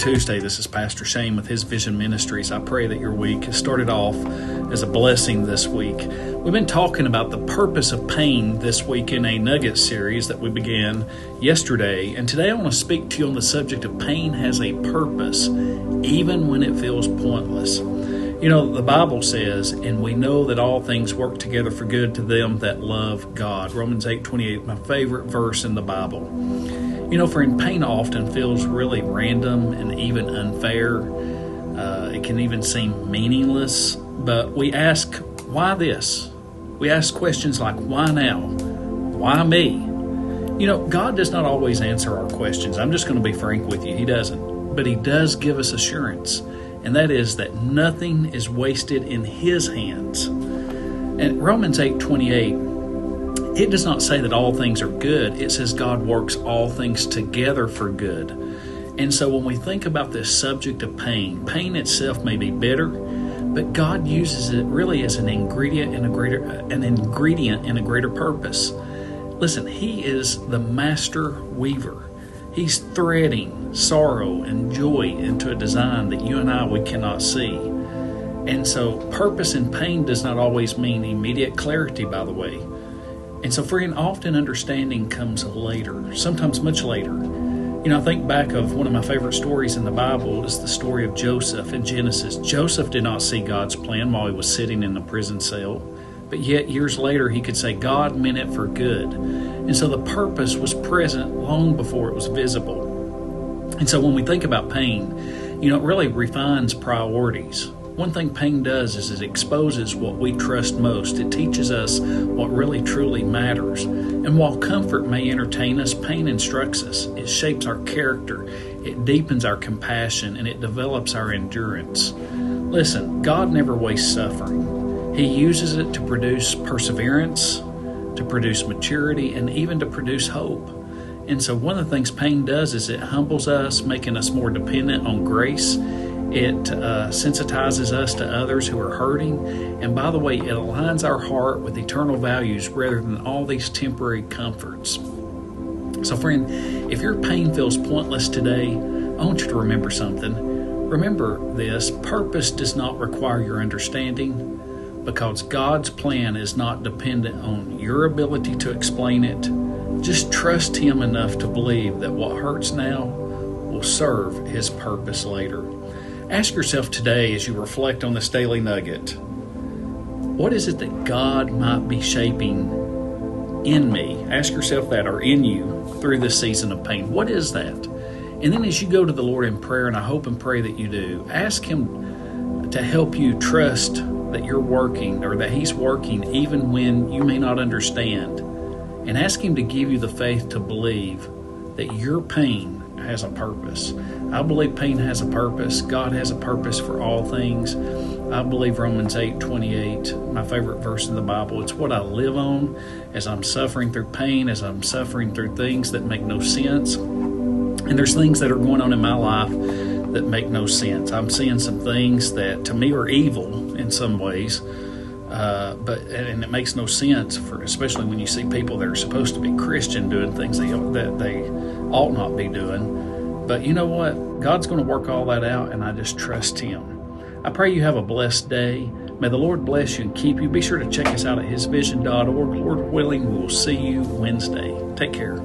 Tuesday. This is Pastor Shane with His Vision Ministries. I pray that your week has started off as a blessing this week. We've been talking about the purpose of pain this week in a Nugget series that we began yesterday. And today I want to speak to you on the subject of pain has a purpose, even when it feels pointless. You know, the Bible says, and we know that all things work together for good to them that love God. Romans 8:28, my favorite verse in the Bible. You know, friend, pain often feels really random and even unfair. It can even seem meaningless. But we ask, why this? We ask questions like, why now? Why me? You know, God does not always answer our questions. I'm just going to be frank with you. He doesn't. But He does give us assurance. And that is that nothing is wasted in His hands. And Romans 8:28, it does not say that all things are good. It says God works all things together for good. And so when we think about this subject of pain, pain itself may be bitter, but God uses it really as an ingredient in a greater purpose. Listen, He is the master weaver. He's threading sorrow and joy into a design that you and we cannot see. And so purpose in pain does not always mean immediate clarity, by the way. And so friend, often understanding comes later, sometimes much later. You know, I think back of one of my favorite stories in the Bible is the story of Joseph in Genesis. Joseph did not see God's plan while he was sitting in the prison cell. But yet years later, he could say God meant it for good. And so the purpose was present long before it was visible. And so when we think about pain, you know, it really refines priorities. One thing pain does is it exposes what we trust most. It teaches us what really truly matters. And while comfort may entertain us, pain instructs us. It shapes our character. It deepens our compassion, and it develops our endurance. Listen, God never wastes suffering. He uses it to produce perseverance, to produce maturity, and even to produce hope. And so one of the things pain does is it humbles us, making us more dependent on grace. It sensitizes us to others who are hurting. And by the way, it aligns our heart with eternal values rather than all these temporary comforts. So friend, if your pain feels pointless today, I want you to remember something. Remember this: purpose does not require your understanding, because God's plan is not dependent on your ability to explain it. Just trust Him enough to believe that what hurts now will serve His purpose later. Ask yourself today, as you reflect on this daily nugget, what is it that God might be shaping in me? Ask yourself that, or in you, through this season of pain. What is that? And then as you go to the Lord in prayer, and I hope and pray that you do, ask Him to help you trust that you're working, or that He's working even when you may not understand. And ask Him to give you the faith to believe that your pain has a purpose. I believe pain has a purpose. God has a purpose for all things. I believe Romans 8:28, my favorite verse in the Bible. It's what I live on as I'm suffering through pain, as I'm suffering through things that make no sense. And there's things that are going on in my life that make no sense. I'm seeing some things that to me are evil in some ways, but it makes no sense, especially when you see people that are supposed to be Christian doing things that they ought not be doing. But you know what? God's going to work all that out, and I just trust Him. I pray you have a blessed day. May the Lord bless you and keep you. Be sure to check us out at hisvision.org. Lord willing, we will see you Wednesday. Take care.